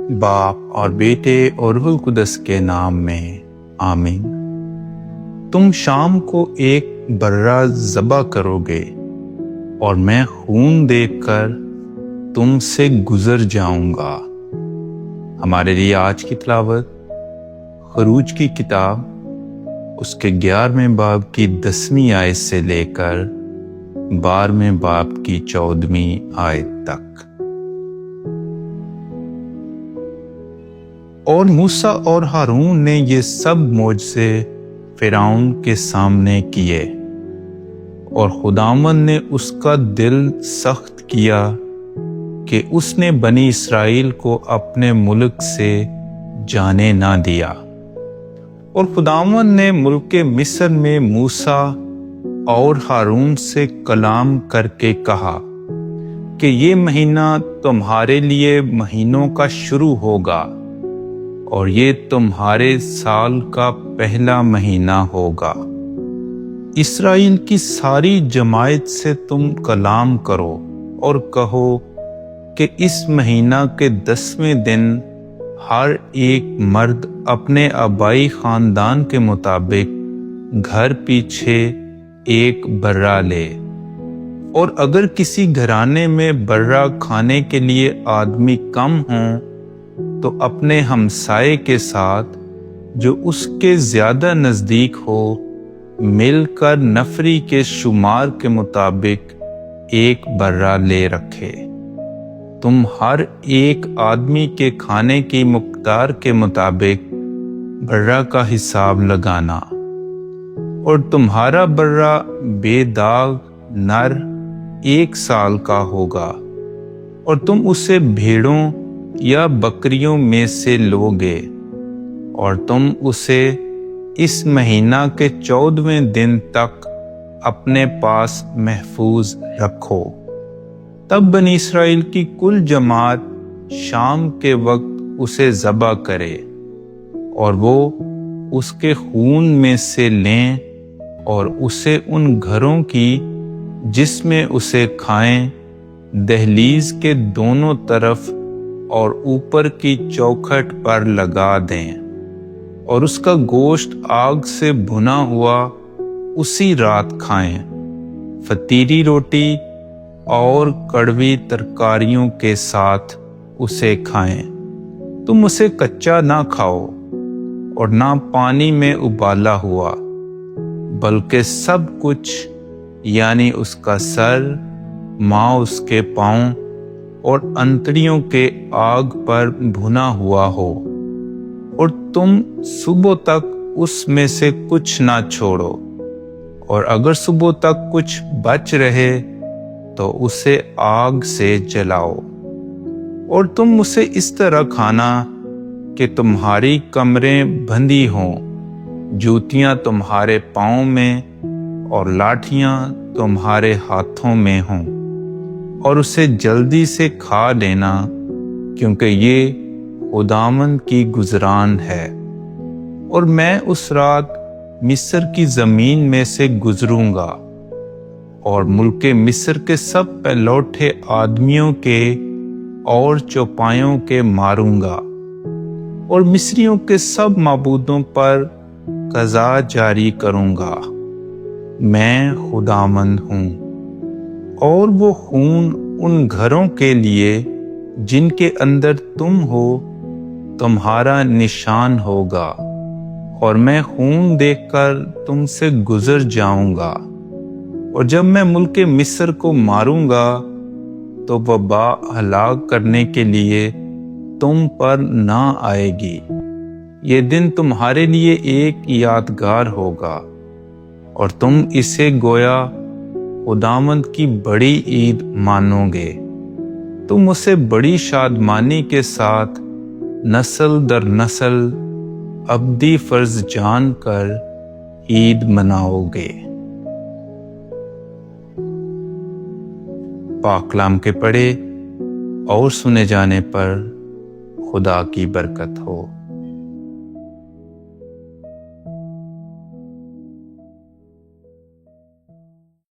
باپ اور بیٹے اور روح القدس کے نام میں آمین۔ تم شام کو ایک برہ ذبح کرو گے اور میں خون دیکھ کر تم سے گزر جاؤں گا۔ ہمارے لیے آج کی تلاوت خروج کی کتاب اس کے 11ویں باب کی 10ویں آیت سے لے کر 12ویں باب کی 14ویں آیت تک۔ اور موسیٰ اور ہارون نے یہ سب معجزے فرعون کے سامنے کیے، اور خداوند نے اس کا دل سخت کیا کہ اس نے بنی اسرائیل کو اپنے ملک سے جانے نہ دیا۔ اور خداوند نے ملک مصر میں موسیٰ اور ہارون سے کلام کر کے کہا کہ یہ مہینہ تمہارے لیے مہینوں کا شروع ہوگا، اور یہ تمہارے سال کا پہلا مہینہ ہوگا۔ اسرائیل کی ساری جماعت سے تم کلام کرو اور کہو کہ اس مہینہ کے 10ویں دن ہر ایک مرد اپنے آبائی خاندان کے مطابق گھر پیچھے ایک برہ لے، اور اگر کسی گھرانے میں برہ کھانے کے لیے آدمی کم ہوں تو اپنے ہمسائے کے ساتھ جو اس کے زیادہ نزدیک ہو مل کر نفری کے شمار کے مطابق ایک برہ لے رکھے۔ تم ہر ایک آدمی کے کھانے کی مقدار کے مطابق برہ کا حساب لگانا، اور تمہارا برہ بے داغ نر 1 سال کا ہوگا، اور تم اسے بھیڑوں یا بکریوں میں سے لوگے، اور تم اسے اس مہینہ کے 14ویں دن تک اپنے پاس محفوظ رکھو۔ تب بنی اسرائیل کی کل جماعت شام کے وقت اسے ذبح کرے، اور وہ اس کے خون میں سے لیں اور اسے ان گھروں کی جس میں اسے کھائیں دہلیز کے دونوں طرف اور اوپر کی چوکھٹ پر لگا دیں، اور اس کا گوشت آگ سے بھنا ہوا اسی رات کھائیں، فطیری روٹی اور کڑوی ترکاریوں کے ساتھ اسے کھائیں۔ تم اسے کچا نہ کھاؤ اور نہ پانی میں ابالا ہوا، بلکہ سب کچھ یعنی اس کا سر، ماں اس کے پاؤں اور انتڑیوں کے آگ پر بھنا ہوا ہو، اور تم صبح تک اس میں سے کچھ نہ چھوڑو، اور اگر صبح تک کچھ بچ رہے تو اسے آگ سے جلاؤ۔ اور تم اسے اس طرح کھانا کہ تمہاری کمریں بندھی ہوں، جوتیاں تمہارے پاؤں میں اور لاٹھیاں تمہارے ہاتھوں میں ہوں، اور اسے جلدی سے کھا لینا، کیونکہ یہ خداوند کی گزران ہے۔ اور میں اس رات مصر کی زمین میں سے گزروں گا، اور ملک مصر کے سب پہلوٹے آدمیوں کے اور چوپایوں کے ماروں گا، اور مصریوں کے سب معبودوں پر قضا جاری کروں گا۔ میں خداوند ہوں۔ اور وہ خون ان گھروں کے لیے جن کے اندر تم ہو تمہارا نشان ہوگا، اور میں خون دیکھ کر تم سے گزر جاؤں گا، اور جب میں ملک مصر کو ماروں گا تو وبا ہلاک کرنے کے لیے تم پر نہ آئے گی۔ یہ دن تمہارے لیے ایک یادگار ہوگا، اور تم اسے گویا خداوند کی بڑی عید مانو گے۔ تم اسے بڑی شادمانی کے ساتھ نسل در نسل ابدی فرض جان کر عید مناؤ گے۔ پاک کلام کے پڑھے اور سنے جانے پر خدا کی برکت ہو۔